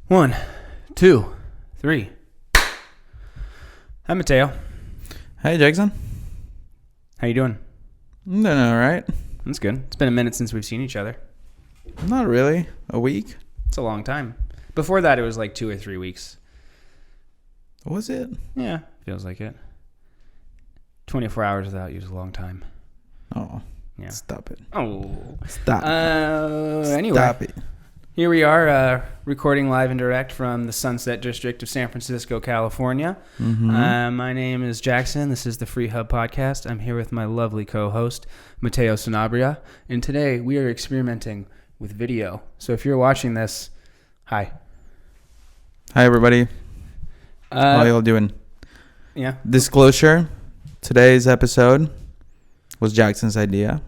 1, 2, 3. Hi, Mateo. Hey, Jackson. How you doing? I'm doing all right. That's good. It's been a minute since we've seen each other. Not really. A week? It's a long time. Before that, it was like 2 or 3 weeks. Was it? Yeah, feels like it. 24 hours without you is a long time. Oh. Yeah. Stop it. Oh. Stop. Anyway. Stop it. Here we are, recording live and direct from the Sunset District of San Francisco, California. Mm-hmm. My name is Jackson. This is the Freehub Podcast. I'm here with my lovely co-host, Mateo Sanabria. And today we are experimenting with video. So if you're watching this, hi. Hi, everybody. How y'all doing? Yeah. Disclosure, today's episode was Jackson's idea.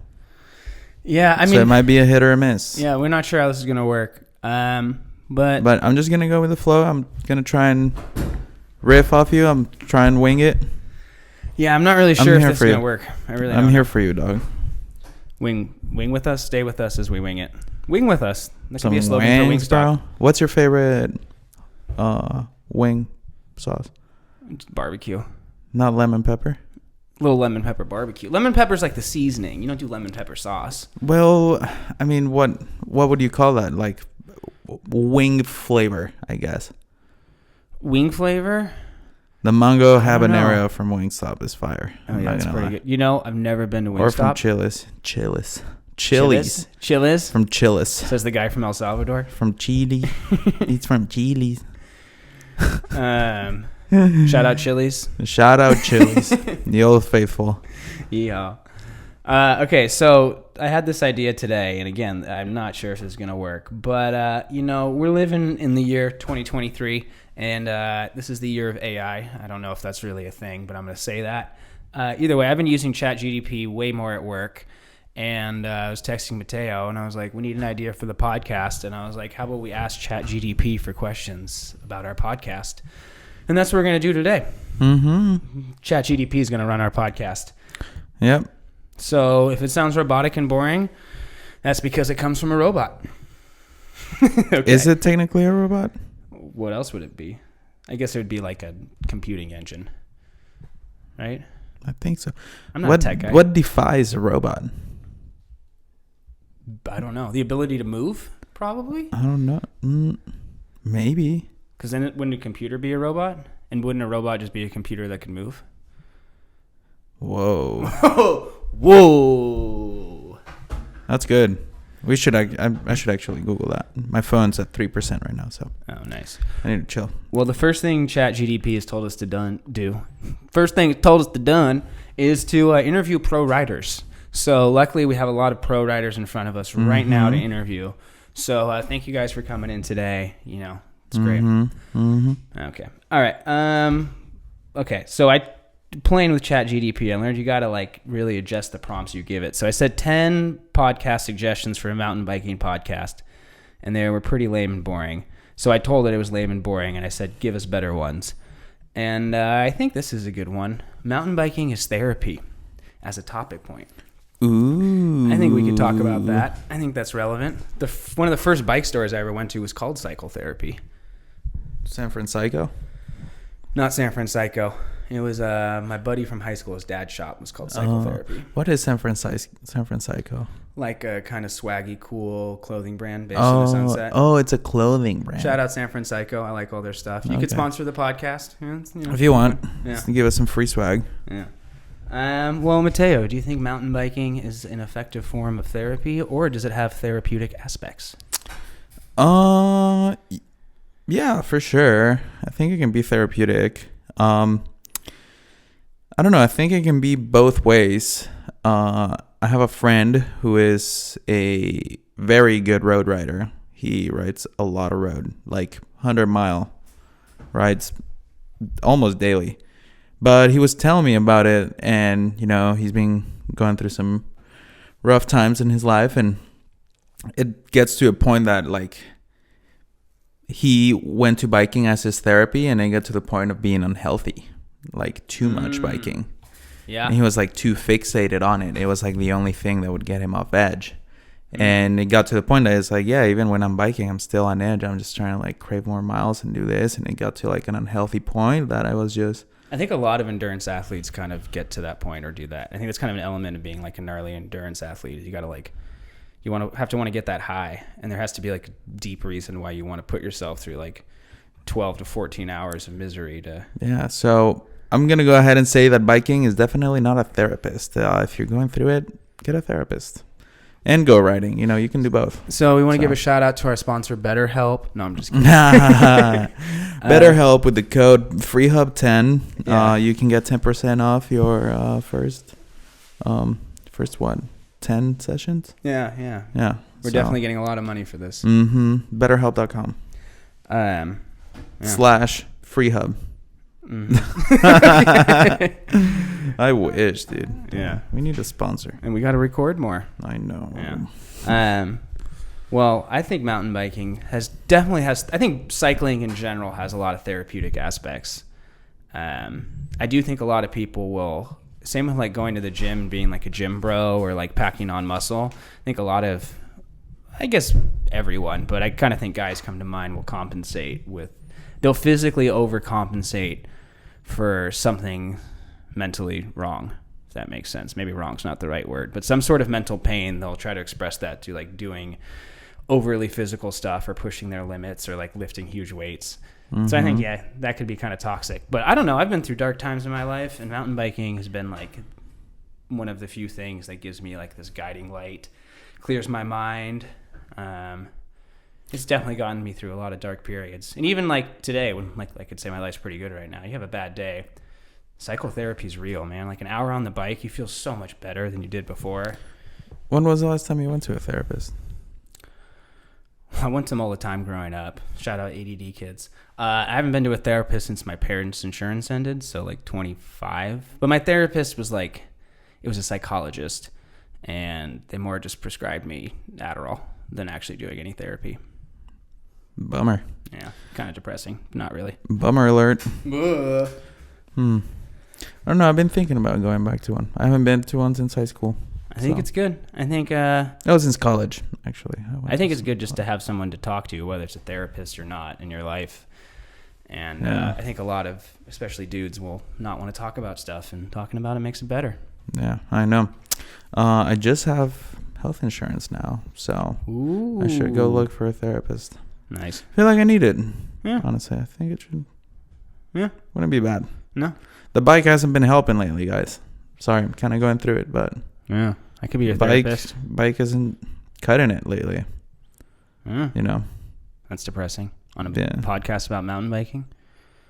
Yeah, So it might be a hit or a miss. Yeah, we're not sure how this is going to work. But I'm just going to go with the flow. I'm going to try and riff off you. I'm trying to wing it. yeah, I'm not really sure if this is going to work. I'm here for you, dog. Wing with us, stay with us as we wing it. Wing with us. That could be a Some slogan for wings, Wingstop. bro. What's your favorite wing sauce? Just barbecue. Not lemon pepper? Little lemon pepper barbecue. Lemon pepper's like the seasoning. You don't do lemon pepper sauce. Well, I mean, what would you call that? Like wing flavor, I guess. Wing flavor? The mango I don't know. habanero from Wingstop is fire. Oh, yeah, that's pretty good. You know, I've never been to Wingstop. Or from Chili's. Chili's? From Chili's. Says the guy from El Salvador. From Chile. It's from Chile. Shout out Chili's. Shout out Chili's. The old faithful. Yeah. Okay, so I had this idea today, and again, I'm not sure if this is going to work, but, we're living in the year 2023, and this is the year of AI. I don't know if that's really a thing, but I'm going to say that. Either way, I've been using ChatGPT way more at work, and I was texting Mateo, and I was like, we need an idea for the podcast, and I was like, how about we ask ChatGPT for questions about our podcast? And that's what we're going to do today. Mm-hmm. ChatGPT is going to run our podcast. Yep. So if it sounds robotic and boring, that's because it comes from a robot. Okay. Is it technically a robot? What else would it be? I guess it would be like a computing engine, right? I think so. I'm not a tech guy. What defies a robot? I don't know. The ability to move, probably? I don't know. Maybe. Because then wouldn't a computer be a robot? And wouldn't a robot just be a computer that could move? Whoa. Whoa. That's good. I should actually Google that. My phone's at 3% right now, so. Oh, nice. I need to chill. Well, the first thing ChatGPT has told us to do. First thing it told us to done is to interview pro writers. So luckily we have a lot of pro writers in front of us right now to interview. So thank you guys for coming in today. It's great. Okay. All right. Okay. So playing with ChatGPT, I learned you got to really adjust the prompts you give it. So I said 10 podcast suggestions for a mountain biking podcast, and they were pretty lame and boring. So I told it was lame and boring, and I said, give us better ones. And I think this is a good one. Mountain biking is therapy as a topic point. Ooh. I think we could talk about that. I think that's relevant. One of the first bike stores I ever went to was called Cycle Therapy. San Francisco? Not San Francisco. It was my buddy from high school's dad's shop was called Cycle Therapy. What is San Francisco? Like a kind of swaggy, cool clothing brand based in the Sunset. Oh, it's a clothing brand. Shout out San Francisco. I like all their stuff. You could sponsor the podcast. If you want. Yeah. Just give us some free swag. Yeah. Well, Mateo, do you think mountain biking is an effective form of therapy, or does it have therapeutic aspects? Yeah, for sure. I think it can be therapeutic. I don't know. I think it can be both ways. I have a friend who is a very good road rider. He rides a lot of road, like 100-mile rides almost daily. But he was telling me about it, and, he's been going through some rough times in his life, and it gets to a point that, he went to biking as his therapy, and it got to the point of being unhealthy, too much biking. Yeah. And he was, too fixated on it. It was, the only thing that would get him off edge. And it got to the point that it's like, yeah, even when I'm biking, I'm still on edge. I'm just trying to like crave more miles and do this. And it got to like an unhealthy point that I was just... I think a lot of endurance athletes kind of get to that point or do that. I think that's kind of an element of being like an early endurance athlete. You got to like, you want to get that high, and there has to be like a deep reason why you want to put yourself through like 12 to 14 hours of misery to... Yeah, so I'm going to go ahead and say that biking is definitely not a therapist. If you're going through it, get a therapist. And go riding. You know, you can do both. So we want to give a shout out to our sponsor, BetterHelp. No, I'm just kidding. BetterHelp with the code Freehub10. Yeah. You can get 10% off your first 10 sessions. Yeah. Yeah. We're definitely getting a lot of money for this. BetterHelp.com. Yeah. /Freehub. I wish, dude. Yeah. We need a sponsor. And we got to record more. I know. Yeah. Well, I think mountain biking definitely has, I think cycling in general has a lot of therapeutic aspects. I do think a lot of people will, same with like going to the gym and being like a gym bro or like packing on muscle. I think a lot of, I guess everyone, but I kind of think guys come to mind will compensate with, they'll physically overcompensate for something mentally wrong, if that makes sense. Maybe wrong's not the right word, but some sort of mental pain, they'll try to express that to like doing overly physical stuff or pushing their limits or like lifting huge weights. So I think, yeah, that could be kind of toxic. But I don't know. I've been through dark times in my life, and mountain biking has been like one of the few things that gives me like this guiding light, clears my mind. It's definitely gotten me through a lot of dark periods. And even like today, when like I could say my life's pretty good right now, you have a bad day, psychotherapy is real, man. Like an hour on the bike, you feel so much better than you did before. When was the last time you went to a therapist? I went to them all the time growing up. Shout out ADD kids. I haven't been to a therapist since my parents' insurance ended, so like 25. But my therapist was like, it was a psychologist, and they more just prescribed me Adderall than actually doing any therapy. Bummer. Yeah, kind of depressing. Not really. Bummer alert. I don't know. I've been thinking about going back to one. I haven't been to one since high school. I think it's good. I think... since college, actually. I think it's good just to have someone to talk to, whether it's a therapist or not, in your life. And I think a lot of, especially dudes, will not want to talk about stuff, and talking about it makes it better. Yeah, I know. I just have health insurance now, so I should go look for a therapist. Nice. I feel like I need it. Yeah. Honestly, I think it should. Yeah. Wouldn't be bad. No. The bike hasn't been helping lately, guys. Sorry, I'm kind of going through it, but... Yeah. I could be your therapist. Bike isn't cutting it lately. Yeah. You know? That's depressing. On a podcast about mountain biking?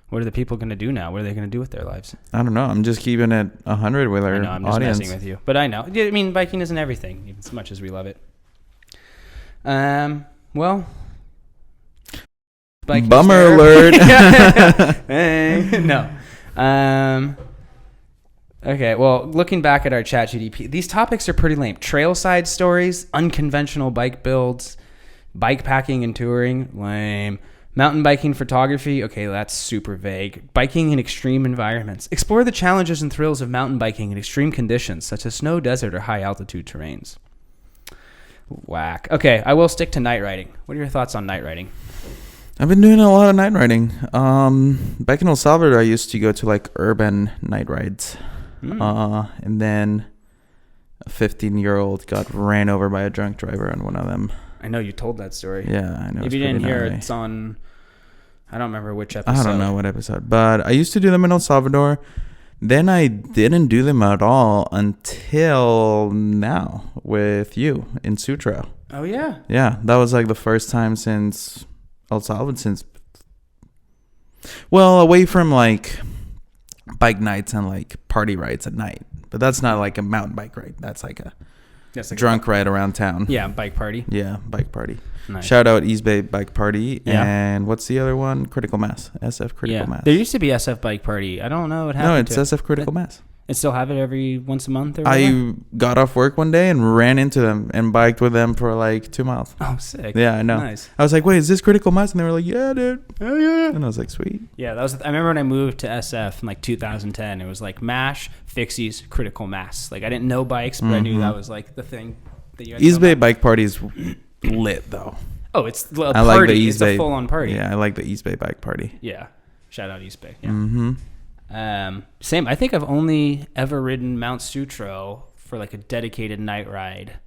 What are the people going to do now? What are they going to do with their lives? I don't know. I'm just keeping it 100 with our audience. I know, I'm just messing with you. But I know. I mean, biking isn't everything, even as much as we love it. Well... Bummer alert. No. Okay, well, looking back at our ChatGPT, these topics are pretty lame. Trailside stories, unconventional bike builds, bike packing and touring, lame. Mountain biking photography, okay, that's super vague. Biking in extreme environments. Explore the challenges and thrills of mountain biking in extreme conditions, such as snow, desert, or high altitude terrains. Whack. Okay, I will stick to night riding. What are your thoughts on night riding? I've been doing a lot of night riding. Back in El Salvador, I used to go to like urban night rides. And then a 15-year-old got ran over by a drunk driver on one of them. I know you told that story. Yeah, I know. If you didn't hear it, it's on... I don't remember which episode. I don't know what episode. But I used to do them in El Salvador. Then I didn't do them at all until now with you in Sutro. Oh, yeah? Yeah, that was like the first time since... El Salvador away from like bike nights and like party rides at night, but that's not like a mountain bike ride. That's like a drunk ride around town. Yeah, bike party. Yeah, bike party. Nice. Shout out East Bay Bike Party. Yeah. And what's the other one? Critical Mass. SF Critical Mass. There used to be SF Bike Party. I don't know what happened. No, it's SF Critical Mass. It still have it every once a month or whatever? I got off work one day and ran into them and biked with them for like 2 miles. Oh, sick. Yeah, I know. Nice. I was like, wait, is this Critical Mass? And they were like, yeah, dude. Oh, yeah. And I was like, sweet. Yeah, I remember when I moved to SF in like 2010, it was like MASH, Fixies, Critical Mass. Like I didn't know bikes, but I knew that was like the thing East Bay Bike Party is lit though. Oh, it's a party. I like the East Bay. It's a full-on party. Yeah, I like the East Bay Bike Party. Yeah. Shout out East Bay. Yeah. Mm-hmm. Same. I think I've only ever ridden Mount Sutro for like a dedicated night ride.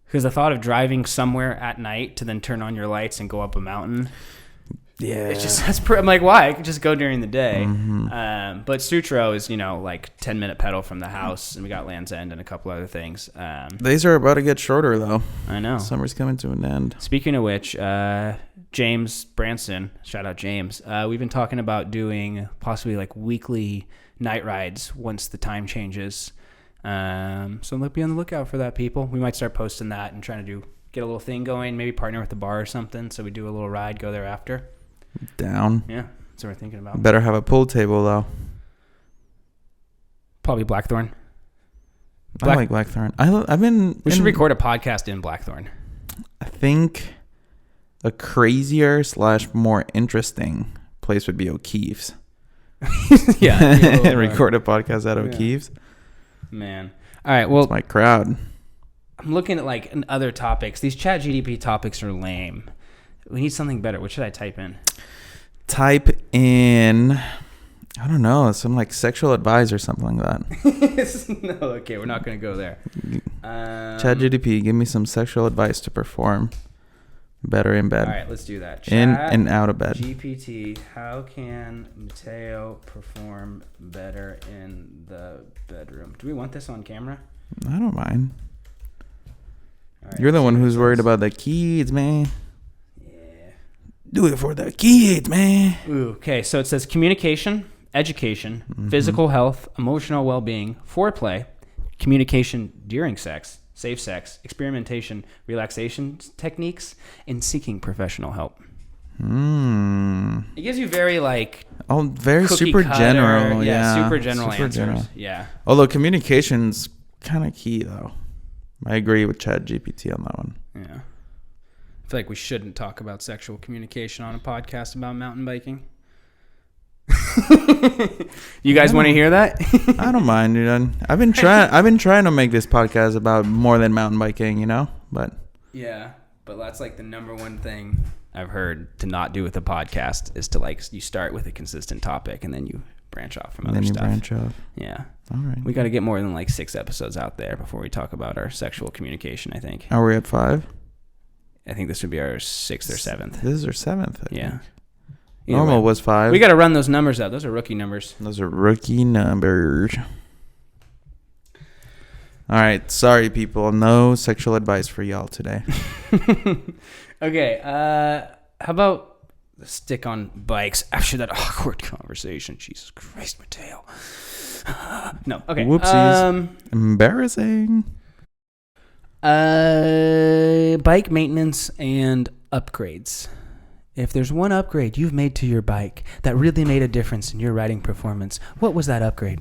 Because the thought of driving somewhere at night to then turn on your lights and go up a mountain. Yeah. It's just, I'm like, why? I could just go during the day. Mm-hmm. But Sutro is, like 10-minute pedal from the house, and we got Land's End and a couple other things. Days are about to get shorter, though. I know. Summer's coming to an end. Speaking of which, James Branson, shout out James, we've been talking about doing possibly like weekly night rides once the time changes. So be on the lookout for that, people. We might start posting that and trying to get a little thing going, maybe partner with the bar or something, so we do a little ride, go there after. Down. Yeah, that's what we're thinking about. Better have a pool table, though. Probably Blackthorn. I like Blackthorn. I've been... We should record a podcast in Blackthorn. I think a crazier / more interesting place would be O'Keefe's. Yeah. Record a podcast at O'Keefe's. Man. All right, well... It's my crowd. I'm looking at like other topics. These ChatGPT topics are lame. We need something better. What should I type in? Type in, I don't know, some like sexual advice or something like that. No, okay, we're not going to go there. ChatGPT, give me some sexual advice to perform better in bed. All right, let's do that. In and out of bed. GPT, how can Mateo perform better in the bedroom? Do we want this on camera? I don't mind. Right, you're the one who's worried about the kids, man. Yeah. Do it for the kids, man. Ooh, okay, so it says communication, education, physical health, emotional well-being, foreplay, communication during sex, safe sex, experimentation, relaxation techniques, and seeking professional help. It gives you very very super cutter, general. super general answers. Yeah. Although communication's kind of key, though. I agree with ChatGPT on that one. Yeah. I feel like we shouldn't talk about sexual communication on a podcast about mountain biking. You guys want to hear that? I don't mind, dude. I've been trying to make this podcast about more than mountain biking, but yeah, but that's like the number one thing I've heard to not do with a podcast is to you start with a consistent topic and then you branch off from other stuff. Branch off. Yeah. All right. We got to get more than 6 episodes out there before we talk about our sexual communication, I think. Are we at 5? I think this would be our 6th or 7th. This is our 7th. Yeah. Normal was 5. We got to run those numbers out. Those are rookie numbers. Those are rookie numbers. All right. Sorry, people. No sexual advice for y'all today. Okay. How about stick on bikes after that awkward conversation? Jesus Christ, Mateo. No. Okay. Whoopsies. Embarrassing. Bike maintenance and upgrades. If there's one upgrade you've made to your bike that really made a difference in your riding performance, what was that upgrade?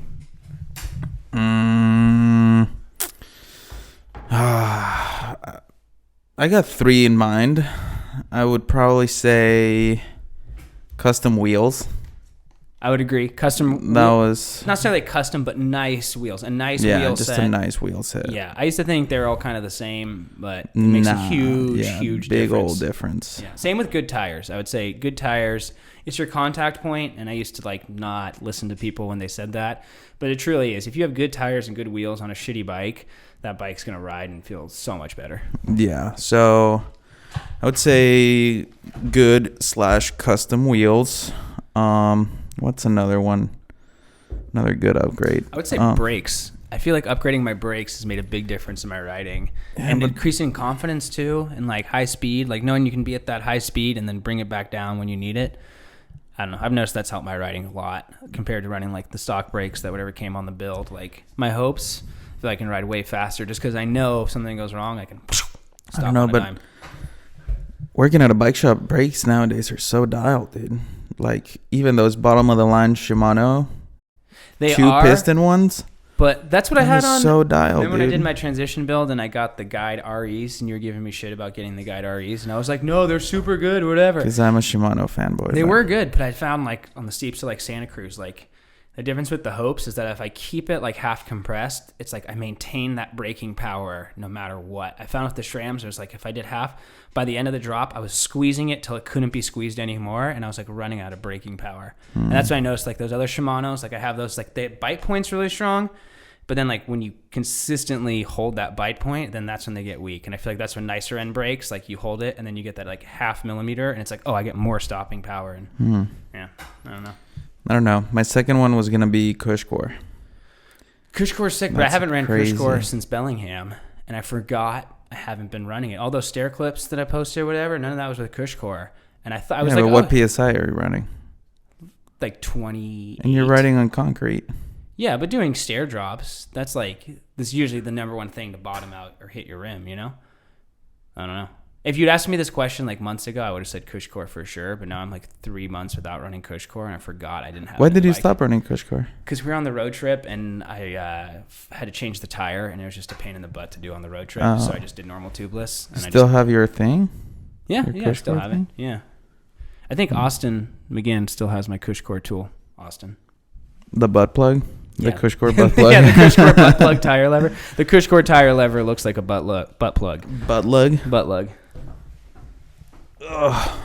I got 3 in mind. I would probably say custom wheels. I would agree. Custom. That was not necessarily custom, but nice wheels. A nice wheel wheel set. set. Yeah, just a nice wheel set. Yeah, I used to think they're all kind of the same, but it makes a huge big difference. Old difference. Yeah. Same with good tires. I would say good tires. It's your contact point, and I used to not listen to people when they said that, but it truly is. If you have good tires and good wheels on a shitty bike, that bike's gonna ride and feel so much better. Yeah. So I would say good / custom wheels. What's another one? Another good upgrade. I would say brakes. I feel like upgrading my brakes has made a big difference in my riding, and increasing confidence too, and high speed, knowing you can be at that high speed and then bring it back down when you need it. I don't know. I've noticed that's helped my riding a lot compared to running the stock brakes that whatever came on the build. My hopes, I feel like I can ride way faster just because I know if something goes wrong, I can stop. I don't know, but working at a bike shop, brakes nowadays are so dialed, dude. Even those bottom of the line Shimano, they 2 piston ones. But that's what I had on. So dialed. Remember when I did my transition build and I got the Guide REs and you were giving me shit about getting the Guide REs and I was like, no, they're super good, whatever. Because I'm a Shimano fanboy. They were good, but I found on the steeps of Santa Cruz, The difference with the Hopes is that if I keep it like half compressed, it's like I maintain that braking power no matter what. I found with the Shrams, it was like if I did half, by the end of the drop, I was squeezing it till it couldn't be squeezed anymore, and I was like running out of braking power. And that's what I noticed. Like those other Shimanos, like I have those, like the bite point's really strong, but then like when you consistently hold that bite point, then that's when they get weak. And I feel like that's when nicer end brakes, like you hold it and then you get that like 0.5 millimeter, and it's like, oh, I get more stopping power. And yeah, I don't know. My second one was going to be Cushcore. Cushcore's sick, but I haven't ran Cushcore since Bellingham, and I forgot I haven't been running it. All those stair clips that I posted or whatever, none of that was with Cushcore. And I thought I was like, but what PSI are you running? Like 20. And you're riding on concrete. Yeah, but doing stair drops, that's usually the number one thing to bottom out or hit your rim, you know? I don't know. If you'd asked me this question like months ago, I would have said Cushcore for sure. But now I'm like 3 months without running Cushcore, and I forgot I didn't have. Why did you stop running Cushcore? Because we were on the road trip, and I had to change the tire, and it was just a pain in the butt to do on the road trip. So I just did normal tubeless. And still have your thing? Yeah, I still have it. Yeah, I think Austin McGinn still has my Cushcore tool. Austin, the butt plug. Yeah. The Cushcore butt plug. Yeah, the Cushcore butt plug tire lever. The Cushcore tire lever looks like a butt plug. Butt lug. Butt lug. Ugh.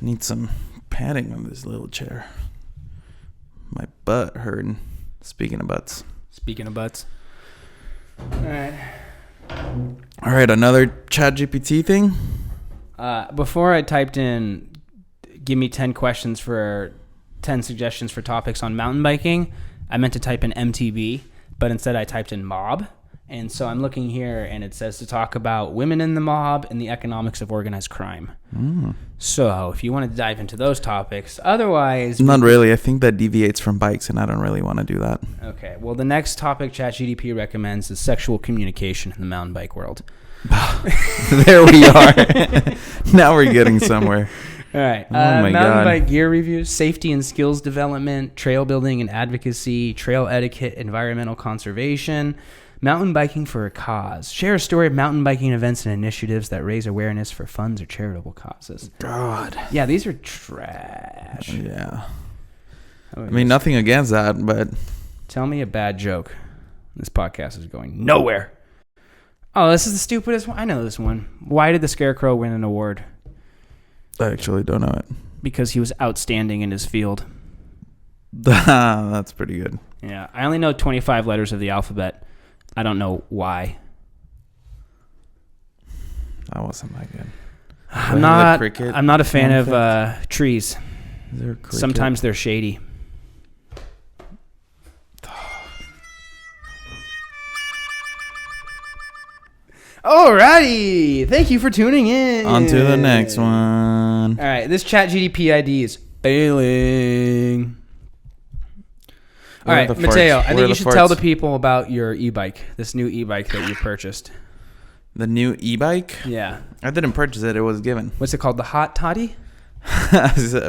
Need some padding on this little chair. My butt hurting. Speaking of butts. All right, another ChatGPT thing. Before I typed in, give me 10 questions for 10 suggestions for topics on mountain biking, I meant to type in MTB, but instead I typed in mob. And so I'm looking here, and it says to talk about women in the mob and the economics of organized crime. So if you want to dive into those topics, otherwise... Not really. I think that deviates from bikes, and I don't really want to do that. Okay. Well, the next topic ChatGPT recommends is sexual communication in the mountain bike world. There we are. Now we're getting somewhere. All right. My mountain God. bike gear reviews, safety and skills development, trail building and advocacy, trail etiquette, environmental conservation, mountain biking for a cause. Share a story of mountain biking events and initiatives that raise awareness for funds or charitable causes. God. Yeah, these are trash. Yeah. I mean, nothing against that, but... Tell me a bad joke. This podcast is going nowhere. Oh, this is the stupidest one. I know this one. Why did the Scarecrow win an award? I actually don't know it. Because he was outstanding in his field. That's pretty good. Yeah, I only know 25 letters of the alphabet. I don't know why. That wasn't that good. I'm not a fan of trees. Sometimes they're shady. Alrighty, thank you for tuning in. On to the next one. All right, this ChatGPT ID is failing. All right, Mateo, I think you should tell the people about your e-bike, this new e-bike that you purchased. The new e-bike? Yeah. I didn't purchase it. It was given. What's it called? The Hot Toddy?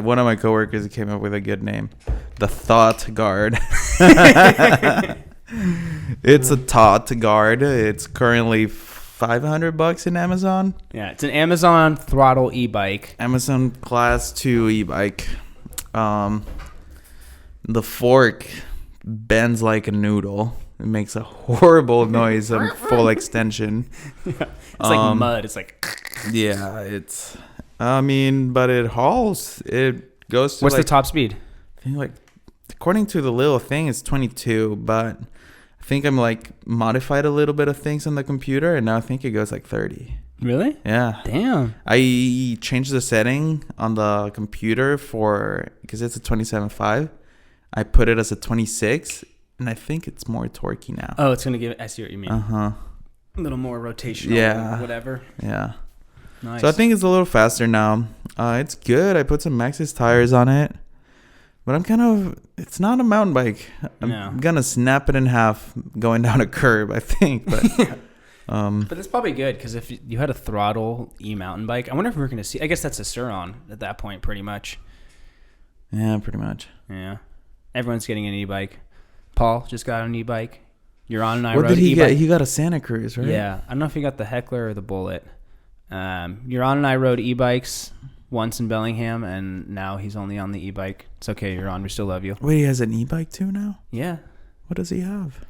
One of my coworkers came up with a good name. The Thought Guard. It's a Thought Guard. It's currently $500 in Amazon. Yeah, it's an Amazon throttle e-bike. Amazon Class 2 e-bike. The fork bends like a noodle. It makes a horrible noise on full extension. Yeah, it's like mud. It's like... Yeah, it's... I mean, but it hauls. It goes to... What's the top speed? I think according to the little thing, it's 22, but I think I'm modified a little bit of things on the computer, and now I think it goes 30. Really? Yeah. Damn. I changed the setting on the computer because it's a 27.5. I put it as a 26, and I think it's more torquey now. Oh, it's gonna give it. I see what you mean. A little more rotational. Yeah. Whatever. Yeah. Nice. So I think it's a little faster now. It's good. I put some Maxxis tires on it, but it's not a mountain bike. I'm gonna snap it in half going down a curb, I think. But but it's probably good because if you had a throttle e-mountain bike, I wonder if we're gonna see. I guess that's a Sur-On at that point, pretty much. Yeah, pretty much. Yeah. Everyone's getting an e-bike. Paul just got an e-bike. Euron and I What rode did he e-bike. get? He got a Santa Cruz, right? Yeah. I don't know if he got the Heckler or the Bullet. Euron and I rode e-bikes once in Bellingham, and now he's only on the e-bike. It's okay, you're on. We still love you. Wait, he has an e-bike too now? Yeah. What does he have?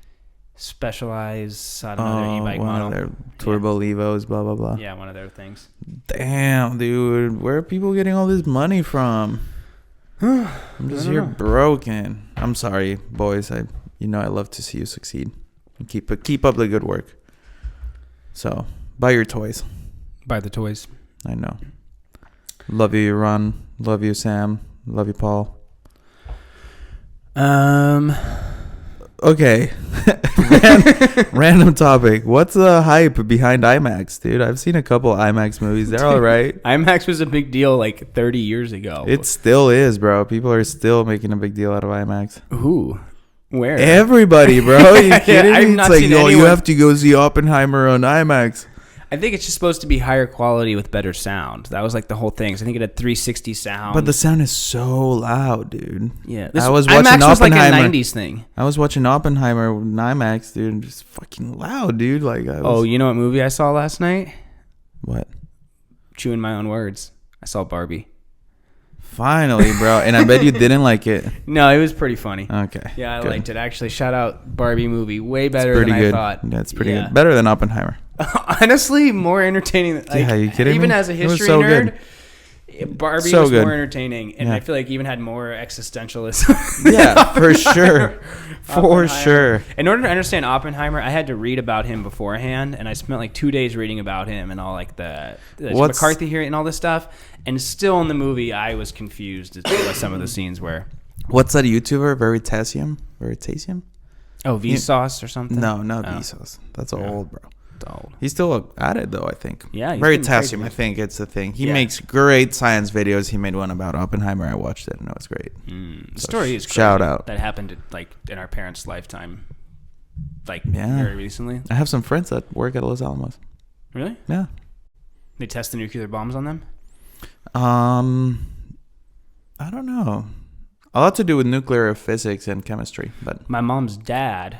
Specialized, I don't know, their e-bike one model. of their turbo Levos, blah, blah, blah. Yeah, one of their things. Damn, dude. Where are people getting all this money from? I'm just here broken. I'm sorry, boys. I love to see you succeed. And keep up the good work. So, buy your toys. Buy the toys. I know. Love you, Ron. Love you, Sam. Love you, Paul. Okay. Random topic. What's the hype behind IMAX, dude? I've seen a couple IMAX movies. They're all right. IMAX was a big deal like 30 years ago. It still is, bro. People are still making a big deal out of IMAX. Who? Where? Everybody, bro. Are you kidding me? It's like, you have to go see Oppenheimer on IMAX. I think it's just supposed to be higher quality with better sound. That was like the whole thing. So I think it had 360 sound. But the sound is so loud, dude. Yeah. I was watching IMAX was like a Oppenheimer. 90s thing. I was watching Oppenheimer with IMAX, dude. And just fucking loud, dude. Like, you know what movie I saw last night? What? Chewing my own words. I saw Barbie. Finally, bro. And I bet you didn't like it. No, it was pretty funny. Okay. Yeah, I good. liked it. Actually, shout out Barbie movie. Way better than good. I thought. Yeah, it's pretty good. Better than Oppenheimer. Honestly, more entertaining. Like, yeah, are you kidding even me? as a history so nerd, Barbie so was good. more entertaining. And Yeah. I feel like even had more existentialism. Yeah, for sure. For sure. In order to understand Oppenheimer, I had to read about him beforehand. And I spent like 2 days reading about him and all like the McCarthy hearing and all this stuff. And still in the movie, I was confused as to what some of the scenes were. What's that YouTuber? Veritasium? Oh, Vsauce or something? No, not Vsauce. That's old, bro. Old. He's still at it, though, I think. Yeah. Veritasium, I think it's the thing. He makes great science videos. He made one about Oppenheimer. I watched it, and it was great. The story is crazy. Shout out. That happened like in our parents' lifetime, like Yeah. very recently. I have some friends that work at Los Alamos. Really? Yeah. They test the nuclear bombs on them? I don't know. A lot to do with nuclear physics and chemistry, but My mom's dad,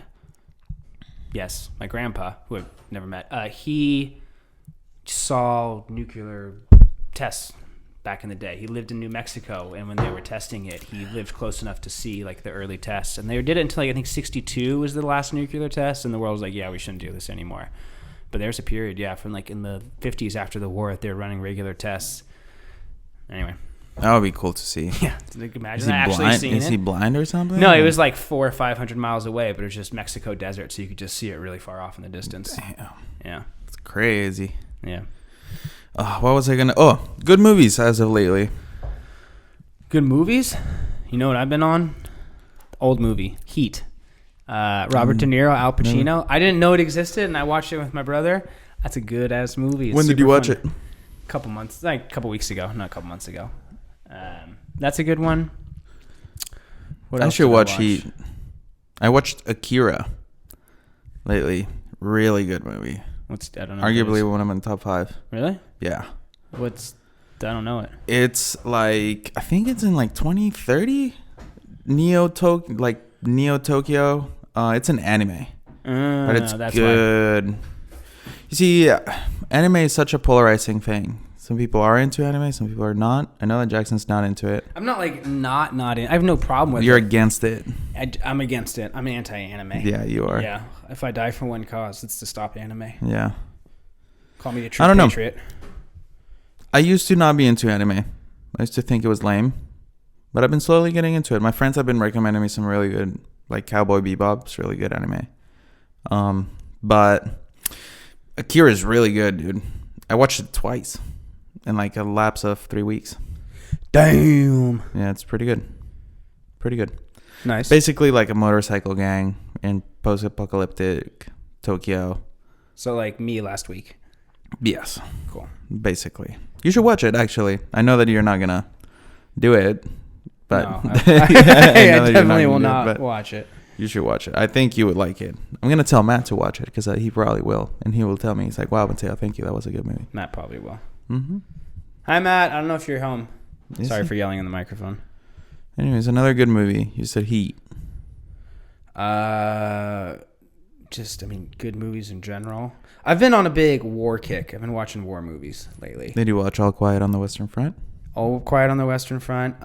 yes, my grandpa, who I've never met, he saw nuclear tests back in the day. He lived in New Mexico, and when they were testing it, he lived close enough to see like the early tests. And they did it until like, I think 1962 was the last nuclear test, and the world was like, yeah, we shouldn't do this anymore. But there's a period, from like in the 50s after the war, they were running regular tests. Anyway. that would be cool to see. Yeah, like, imagine Is he actually blind? seeing Is it. he blind or something? No, it was like 400 or 500 miles away, but it was just Mexico desert, so you could just see it really far off in the distance. Damn. Yeah, It's crazy. yeah. What was I gonna? Oh, good movies as of lately. Good movies. You know what I've been on? Old movie, Heat. Robert De Niro, Al Pacino. I didn't know it existed, and I watched it with my brother. That's a good ass movie. It's When did you super watch fun. it? A couple weeks ago, not a couple months ago. That's a good one. What I else should did watch Heat. I watched Akira lately. Really good movie. I don't know. what it Arguably is. one of my top 5. Really? Yeah. I don't know it. It's like, I think it's in like 2030. Neo Tokyo. It's an anime. But it's that's good. You see, anime is such a polarizing thing. Some people are into anime, some people are not. I know that Jackson's not into it. I'm not like not in. I have no problem with You're it. against it. I'm against it. I'm anti-anime. Yeah, you are. Yeah. If I die for one cause, it's to stop anime. Yeah. Call me a true I don't know. patriot. I used to not be into anime. I used to think it was lame. But I've been slowly getting into it. My friends have been recommending me some really good, like Cowboy Bebop. It's really good anime. But Akira is really good, dude. I watched it twice in like a lapse of 3 weeks. Damn. Yeah, it's pretty good. Pretty good. Nice. Basically like a motorcycle gang in post-apocalyptic Tokyo. So like me last week. Yes. Cool. Basically. You should watch it, actually. I know that you're not going to do it, but No, I I know that you're definitely will gonna do it, not but watch it. you should watch it. I think you would like it. I'm going to tell Matt to watch it because he probably will. And he will tell me, he's like, wow, Mateo, thank you. That was a good movie. Matt probably will. Mm-hmm. Hi, Matt. I don't know if you're home. Is Sorry he? for yelling in the microphone. Anyways, another good movie. You said Heat. Good movies in general. I've been on a big war kick. I've been watching war movies lately. Did you watch All Quiet on the Western Front? All Quiet on the Western Front.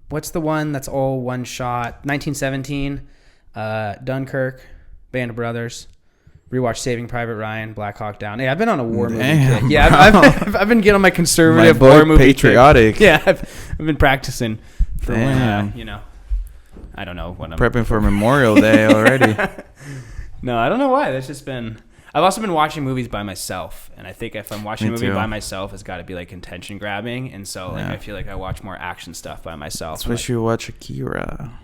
What's the one that's all one shot? 1917. Dunkirk. Band of Brothers. Rewatch Saving Private Ryan, Black Hawk Down. Hey, I've been on a war movie kick. Yeah, I've been getting on my conservative war movie patriotic kick. Yeah, I've been practicing for when, I don't know when I'm prepping for Memorial Day already. No, I don't know why. That's just been. I've also been watching movies by myself, and I think if I'm watching a movie by myself, it's got to be like attention grabbing, and so like I feel like I watch more action stuff by myself. Especially watch Akira.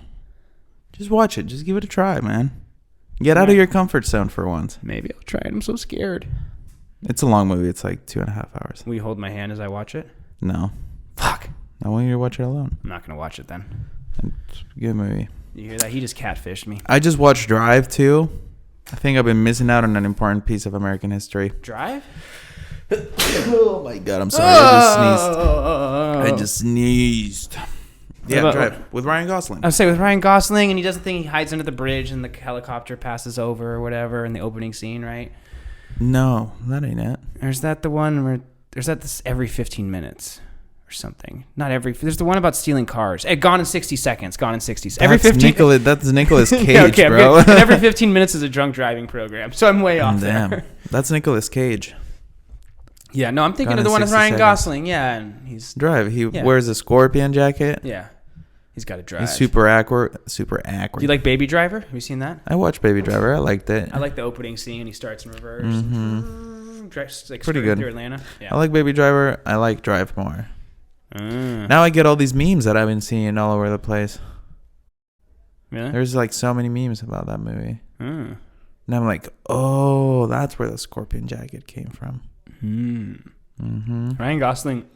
Just watch it. Just give it a try, man. Get out of your comfort zone for once. Maybe I'll try it. I'm so scared. It's a long movie. It's like 2.5 hours. Will you hold my hand as I watch it? No. Fuck. I want you to watch it alone. I'm not going to watch it then. It's a good movie. You hear that? He just catfished me. I just watched Drive, too. I think I've been missing out on an important piece of American history. Drive? Oh, my God. I'm sorry. I just sneezed. Yeah, Drive with Ryan Gosling. I was saying with Ryan Gosling, and he does the thing. He hides under the bridge, and the helicopter passes over or whatever in the opening scene, right? No, that ain't it. Or is that the one where there's that this every 15 minutes or something? Not every. There's the one about stealing cars. Gone in 60 seconds. Gone in 60 seconds. Every 15. That's Nicolas Cage, okay, bro. And every 15 minutes is a drunk driving program, so I'm way off there. That's Nicolas Cage. Yeah, no, I'm thinking of the one with Ryan Gosling. Yeah, and he's Drive. He wears a scorpion jacket. Yeah. He's got to drive. He's super awkward. Super awkward. Do you like Baby Driver? Have you seen that? I watched Baby Driver. I liked it. I like the opening scene. He starts in reverse. Like pretty good. Through Atlanta. Yeah. I like Baby Driver. I like Drive more. Now I get all these memes that I've been seeing all over the place. Really? There's like so many memes about that movie. And I'm like, oh, that's where the scorpion jacket came from. Ryan Gosling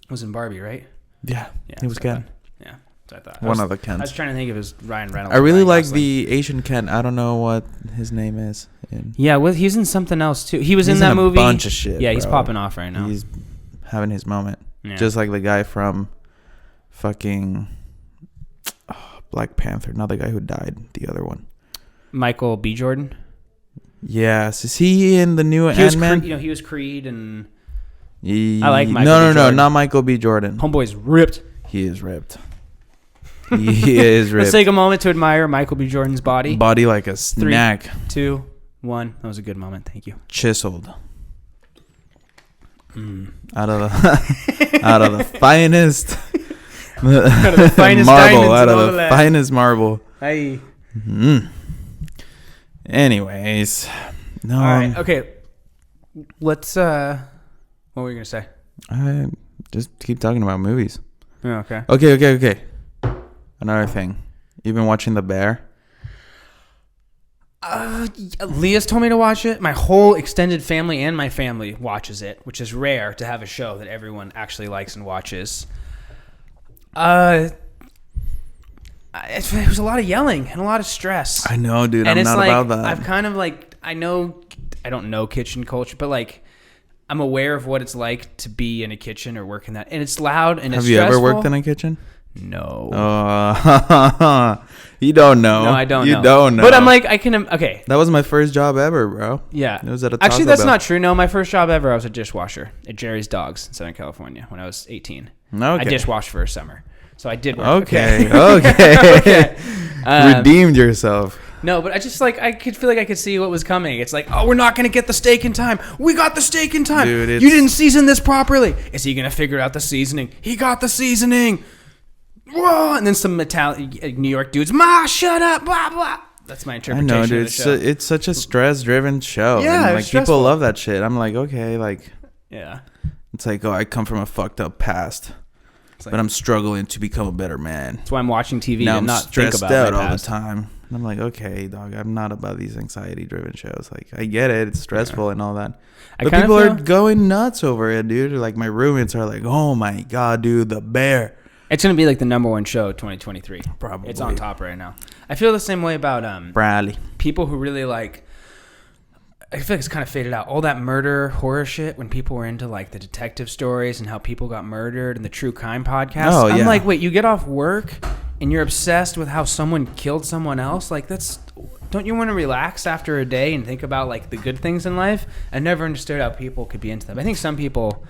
was in Barbie, right? Yeah, he was Ken. Yeah. I thought one of the Kens. I was trying to think of his Ryan Reynolds. I really like the Asian Ken. I don't know what his name is. Yeah, well, he's in something else too. He's in that movie. A bunch of shit. Yeah, he's popping off right now. He's having his moment. Yeah. Just like the guy from fucking Black Panther. Not the guy who died. The other one. Michael B. Jordan. Yes, is he in the new Ant-Man? He was Creed, and I like Michael. No, not Michael B. Jordan. Homeboy's ripped. He is ripped. He is ripped. Let's take a moment to admire Michael B. Jordan's body. Body like a snack. 3, 2, 1. That was a good moment. Thank you. Chiseled. Out of the finest. Out of the finest marble. Out of the finest marble. Hey. Anyways, no. All right. Okay. Let's. What were you gonna say? I just keep talking about movies. Oh, okay. Okay. Another thing. You've been watching The Bear? Leah's told me to watch it. My whole extended family and my family watches it, which is rare to have a show that everyone actually likes and watches. It was a lot of yelling and a lot of stress. I know, dude. And I'm not about that. I've kind of like, I don't know kitchen culture, but like, I'm aware of what it's like to be in a kitchen or work in that. And it's loud and it's stressful. Have you ever worked in a kitchen? No. You don't know. No, I don't know. You don't know. But I'm like, okay. That was my first job ever, bro. Yeah. It was at a Actually, that's not true. No, my first job ever, I was a dishwasher at Jerry's Dogs in Southern California when I was 18. Okay. I dishwashed for a summer. So I did work. Okay. Okay. Redeemed yourself. No, but I just I could feel like I could see what was coming. It's like, oh, we're not going to get the steak in time. We got the steak in time. Dude, you didn't season this properly. Is he going to figure out the seasoning? He got the seasoning. Whoa! And then some New York dudes, Ma, shut up, blah, blah. That's my interpretation I know, dude. of the show. It's such a stress-driven show. Yeah, and, like, people love that shit. I'm like, okay, like... Yeah. It's like, oh, I come from a fucked up past. But I'm struggling to become a better man. That's why I'm watching TV now and I'm not think stressed about out my all past. the time. And I'm like, okay, dog, I'm not about these anxiety-driven shows. Like, I get it. It's stressful and all that. But people are going nuts over it, dude. Like, my roommates are like, oh, my God, dude, The Bear. It's going to be like the number one show of 2023. Probably. It's on top right now. I feel the same way about Bradley. People who really like... I feel like it's kind of faded out. All that murder horror shit when people were into like the detective stories and how people got murdered and the true crime podcasts. Oh, yeah. I'm like, wait, you get off work and you're obsessed with how someone killed someone else? Like don't you want to relax after a day and think about like the good things in life? I never understood how people could be into them. I think some people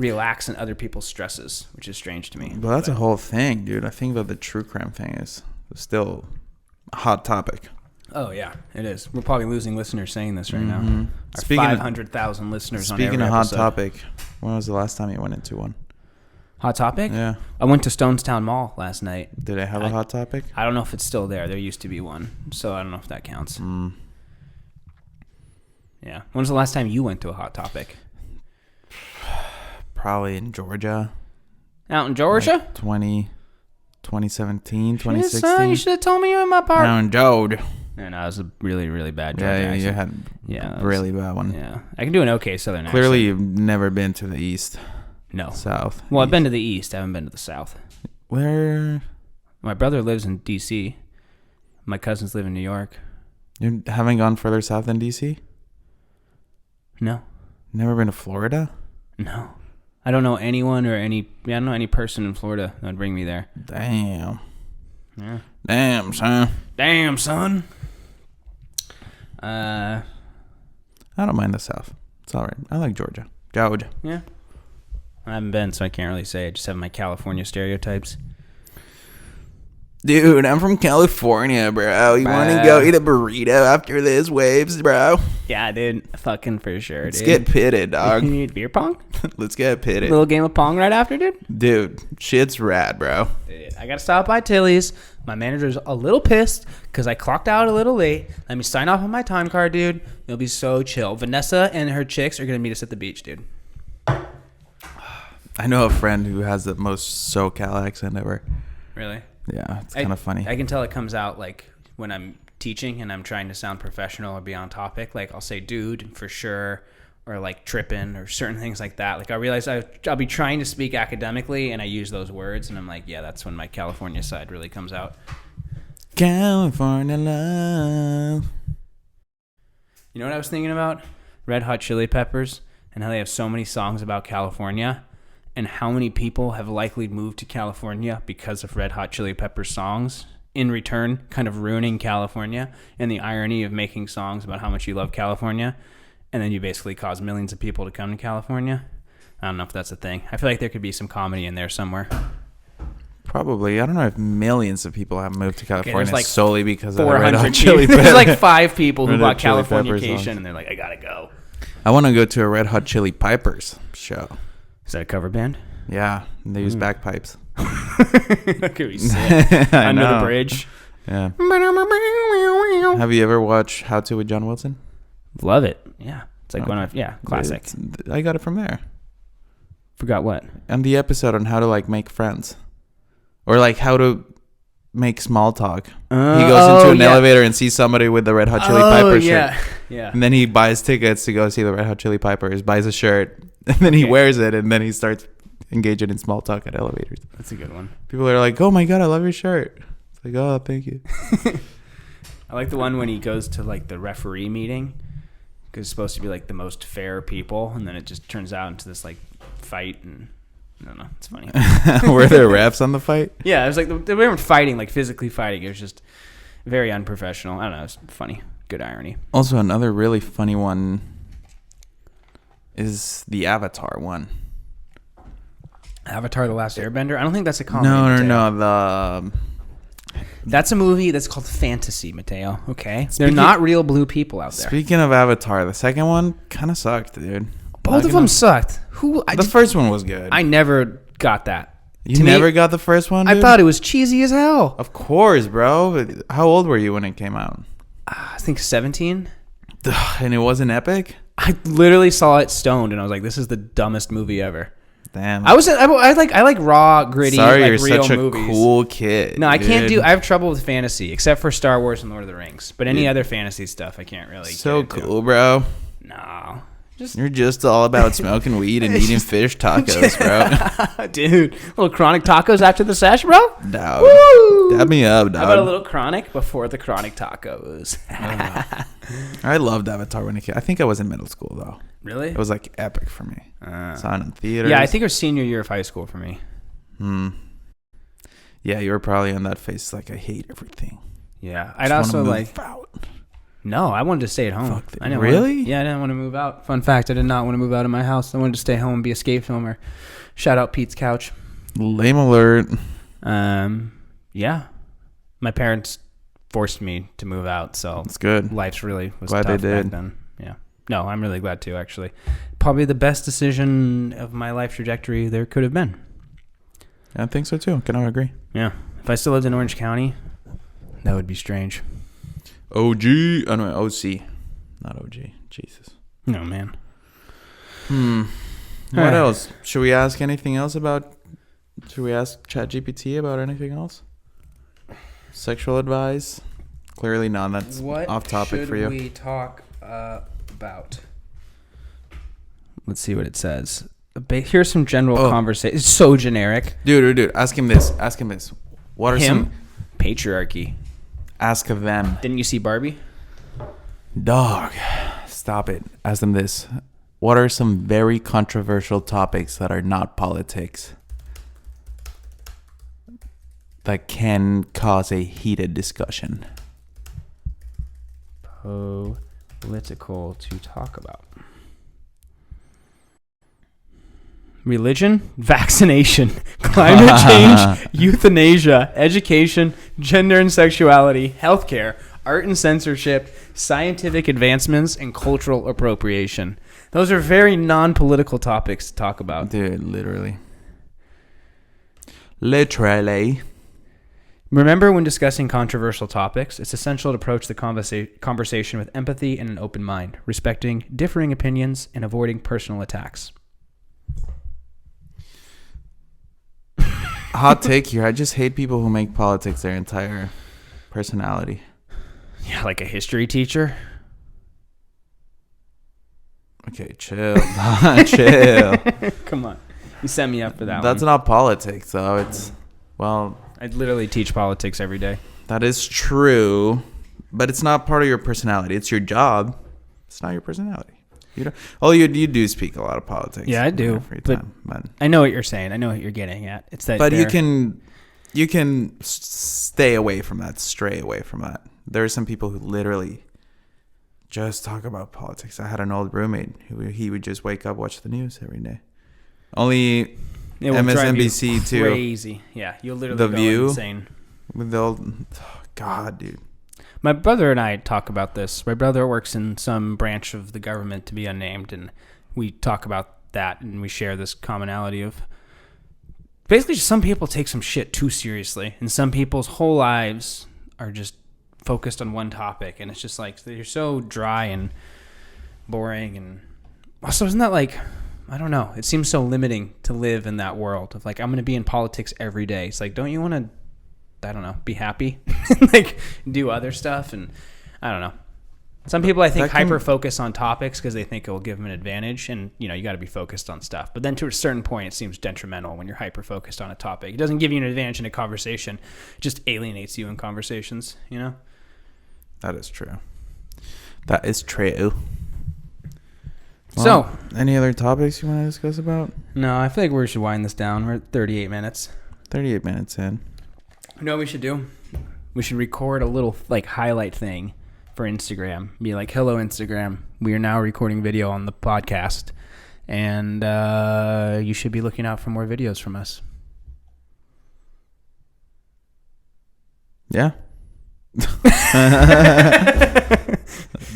relax in other people's stresses, which is strange to me. Well, that's a whole thing, dude. I think that the true crime thing is still a hot topic. Oh, yeah, it is. We're probably losing listeners saying this right now. Our 500,000 listeners on every Speaking of hot episode. topic, when was the last time you went into one? Hot topic? Yeah. I went to Stonestown Mall last night. Did I have a hot topic? I don't know if it's still there. There used to be one, so I don't know if that counts. Yeah. When was the last time you went to a hot topic? Probably in Georgia. Out in Georgia? Like 2017, 2016. Son, you should have told me you were in my part. Now in Georgia. And I was a really, really bad Georgia Yeah, accent. you had a really bad one. Yeah. I can do an okay Southern accent. Clearly, you've never been to the East. No. South. Well, I've East. been to the East. I haven't been to the South. Where? My brother lives in D.C. My cousins live in New York. You haven't gone further south than D.C.? No. Never been to Florida? No. I don't know anyone or I don't know any person in Florida that would bring me there. Damn. Yeah. Damn, son. Damn, son. I don't mind the South. It's all right. I like Georgia. Georgia. Yeah. I haven't been, so I can't really say. I just have my California stereotypes. Dude, I'm from California, bro. You want to go eat a burrito after this, waves, bro? Yeah, dude. Fucking for sure, Let's dude. get pitted, dog. You need beer pong? Let's get pitted. Little game of pong right after, dude? Dude, shit's rad, bro. Dude, I got to stop by Tilly's. My manager's a little pissed because I clocked out a little late. Let me sign off on my time card, dude. It'll be so chill. Vanessa and her chicks are going to meet us at the beach, dude. I know a friend who has the most SoCal accent ever. Really? Yeah, it's kind of funny. I can tell it comes out like when I'm teaching and I'm trying to sound professional or be on topic. Like I'll say dude for sure, or like tripping or certain things like that. Like I realize I'll be trying to speak academically and I use those words and I'm like, yeah, that's when my California side really comes out. California love. You know what I was thinking about? Red Hot Chili Peppers and how they have so many songs about California. And how many people have likely moved to California because of Red Hot Chili Peppers songs, in return kind of ruining California, and the irony of making songs about how much you love California, and then you basically cause millions of people to come to California. I don't know if that's a thing. I feel like there could be some comedy in there somewhere. Probably. I don't know if millions of people have moved to California like solely because of the Red 400 Hot Chili There's Peppers. like 5 people who Red Hot bought Chili Peppers Californication, songs. and they're like, I gotta go. I want to go to a Red Hot Chili Peppers show. Is that a cover band? Yeah, they use bagpipes. That could be sick. Under the bridge. Yeah. Have you ever watched How To with John Wilson? Love it. Yeah. It's like one of classic. I got it from there. Forgot what? And the episode on how to like make friends. Or like how to make small talk. He goes into an elevator and sees somebody with the Red Hot Chili Peppers shirt. Yeah. And then he buys tickets to go see the Red Hot Chili Peppers, buys a shirt, and then he wears it, and then he starts engaging in small talk at elevators. That's a good one. People are like, oh my God, I love your shirt. It's like, oh, thank you. I like the one when he goes to like the referee meeting because it's supposed to be like the most fair people, and then it just turns out into this like fight, and I don't know. It's funny. Were there refs on the fight? Yeah, it was like they weren't fighting, like physically fighting. It was just very unprofessional. I don't know. It's funny. Good irony. Also, another really funny one is the Avatar one. Avatar: The Last Airbender. I don't think that's a comedy. No. That's a movie that's called fantasy, Mateo. Okay, they're not real blue people out there. Speaking of Avatar, the second one kind of sucked, dude. Both of them sucked. The first one was good. I never got that. You never got the first one, dude? I thought it was cheesy as hell. Of course, bro. How old were you when it came out? I think 17. And it wasn't epic? I literally saw it stoned, and I was like, "This is the dumbest movie ever." Damn. I like raw, gritty, Sorry, like you're real such a movies. cool kid. No, I can't dude. I have trouble with fantasy, except for Star Wars and Lord of the Rings. But any other fantasy stuff, I can't really. So get into. cool, bro. No, You're just all about smoking weed and eating fish tacos, bro. dude. Little chronic tacos after the sesh, bro. Dog. Woo! Dab me up, dog. How about a little chronic before the chronic tacos? I loved Avatar when it came. I think I was in middle school though. Really? It was like epic for me. Saw it in theaters. Yeah, I think it was senior year of high school for me. Yeah, you were probably on that phase like I hate everything. Yeah, I'd also like. No, I wanted to stay at home. I didn't really? I didn't want to move out. Fun fact, I did not want to move out of my house. I wanted to stay home and be a skate filmer. Shout out Pete's Couch. Lame alert. Yeah. My parents forced me to move out, so it's good. Life's really was glad tough they did. back then. Yeah. No, I'm really glad too, actually. Probably the best decision of my life trajectory there could have been. I think so too. Can I agree? Yeah. If I still lived in Orange County, that would be strange. OG. Oh, no, OC. Not OG. Jesus. No, man. What else? Should we ask anything else about... Should we ask ChatGPT about anything else? Sexual advice? Clearly none. That's off topic for you. What should we talk about? Let's see what it says. Here's some general conversation. It's so generic. Dude. Ask him this. What are some... Patriarchy. Ask them. Didn't you see Barbie? Dog. Stop it. Ask them this. What are some very controversial topics that are not politics that can cause a heated discussion? Political to talk about. Religion, vaccination, climate change, euthanasia, education, gender and sexuality, healthcare, art and censorship, scientific advancements, and cultural appropriation. Those are very non-political topics to talk about. Dude, literally. Literally. Remember, when discussing controversial topics, it's essential to approach the conversation with empathy and an open mind, respecting differing opinions and avoiding personal attacks. Hot take here. I just hate people who make politics their entire personality. Yeah, like a history teacher. Okay, chill. Chill. Come on. You set me up for that That's one. not politics, though. It's, well... I literally teach politics every day. That is true, but it's not part of your personality. It's your job. It's not your personality. You don't. Oh, you do speak a lot of politics. Yeah, I do. But I know what you're saying. I know what you're getting at. It's that. But you can stay away from that. Stray away from that. There are some people who literally just talk about politics. I had an old roommate who he would just wake up, watch the news every day. Only MSNBC too. Crazy. Yeah, you'll literally The go View insane. with the old. Oh, God, dude. My brother and I talk about this. My brother works in some branch of the government to be unnamed, and we talk about that, and we share this commonality of basically just some people take some shit too seriously, and some people's whole lives are just focused on one topic, and it's just like they're so dry and boring. And also, isn't that like, I don't know, it seems so limiting to live in that world of like, I'm going to be in politics every day. It's like, don't you want to, I don't know, be happy, like do other stuff? And I don't know. Some people I think hyper focus on topics because they think it will give them an advantage, and you got to be focused on stuff. But then to a certain point, it seems detrimental when you're hyper focused on a topic. It doesn't give you an advantage in a conversation; it just alienates you in conversations. That is true. That is true. Well, so, any other topics you want to discuss about? No, I feel like we should wind this down. We're at 38 minutes. 38 minutes in. You know what we should do? We should record a little like highlight thing for Instagram. Be like, hello, Instagram. We are now recording video on the podcast. And you should be looking out for more videos from us. Yeah.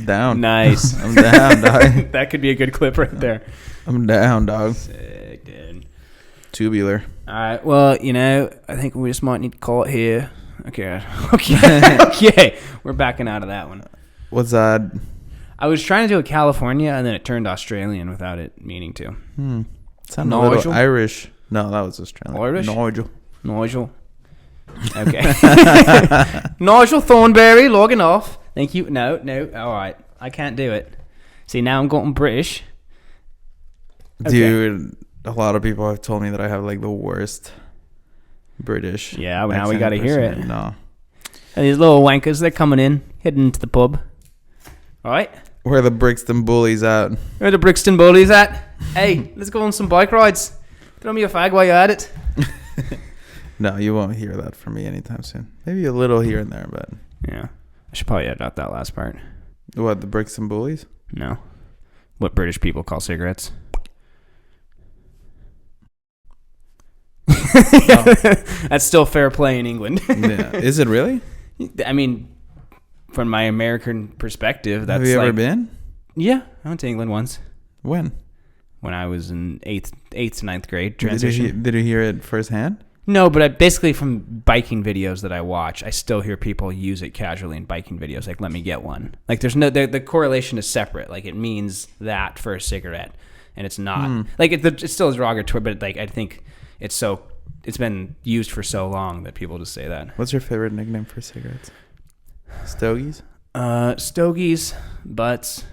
Down. Nice. I'm down, dog. That could be a good clip right there. I'm down, dog. Sick, dude. Tubular. All right. Well, I think we just might need to call it here. Okay. Okay. We're backing out of that one. What's that? I was trying to do a California, and then it turned Australian without it meaning to. Sounded a little Irish. No, that was Australian. Irish? Nigel. Okay. Nigel Thornberry logging off. Thank you. No. All right. I can't do it. See, now I'm going British. Okay. Dude, a lot of people have told me that I have like the worst British. Yeah, well, now we got to hear it. No. And these little wankers, they're coming in, heading into the pub. All right. Where are the Brixton bullies at? Where are the Brixton bullies at? Hey, let's go on some bike rides. Throw me a fag while you're at it. No, you won't hear that from me anytime soon. Maybe a little here and there, but... Yeah. I should probably edit out that last part. What, the bricks and bullies? No. What British people call cigarettes. That's still fair play in England. Yeah. Is it really? I mean, from my American perspective, that's Have you ever been? Yeah, I went to England once. When? When I was in 8th to 9th grade transition. Did you hear it firsthand? No, but basically from biking videos that I watch, I still hear people use it casually in biking videos. Like, let me get one. Like, there's no the correlation is separate. Like, it means that for a cigarette, and it's not. Like, it still is derogatory, but like I think it's been used for so long that people just say that. What's your favorite nickname for cigarettes? Stogies? Stogies, butts,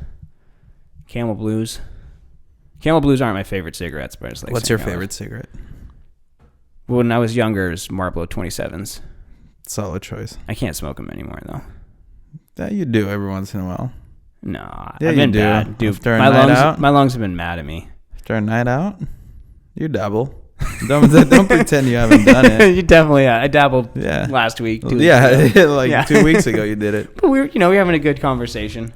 Camel Blues. Camel Blues aren't my favorite cigarettes, but I just like. What's your favorite cigarette? When I was younger, it was Marlboro 27s. Solid choice. I can't smoke them anymore, though. That you do every once in a while. No, Yeah, I've been you do. bad. Dude, After a night out? My lungs have been mad at me. After a night out? You dabble. Don't pretend you haven't done it. You definitely. I dabbled. Yeah. Last week. 2 weeks Yeah, ago. 2 weeks ago you did it. But we're having a good conversation.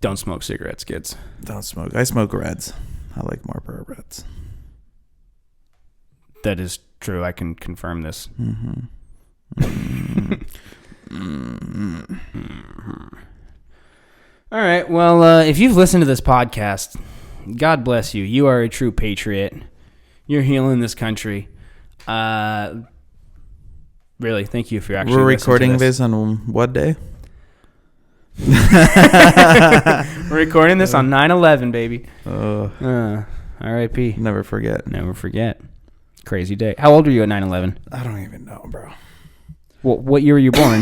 Don't smoke cigarettes, kids. Don't smoke. I smoke Reds. I like Marlboro Reds. That is true. I can confirm this. All right. Well, if you've listened to this podcast, God bless you. You are a true patriot. You're healing this country. Really, thank you for actually. We're recording this on what day? We're recording this on 9/11, baby. R.I.P. Never forget. Never forget. Crazy day. How old were you at 9/11? I don't even know, bro. What year were you born?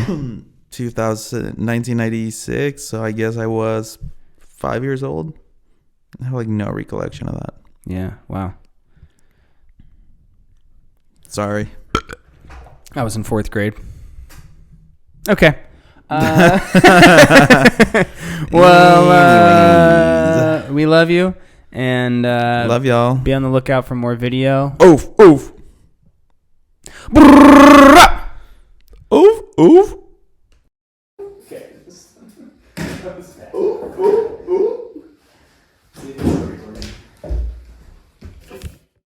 1996. So I guess I was 5 years old. I have like no recollection of that. Yeah. Wow. Sorry. I was in 4th grade. Okay. Well, we love you, and love y'all. Be on the lookout for more video. Oof, oof. Oof, oof. Okay. Oof, oof, oof.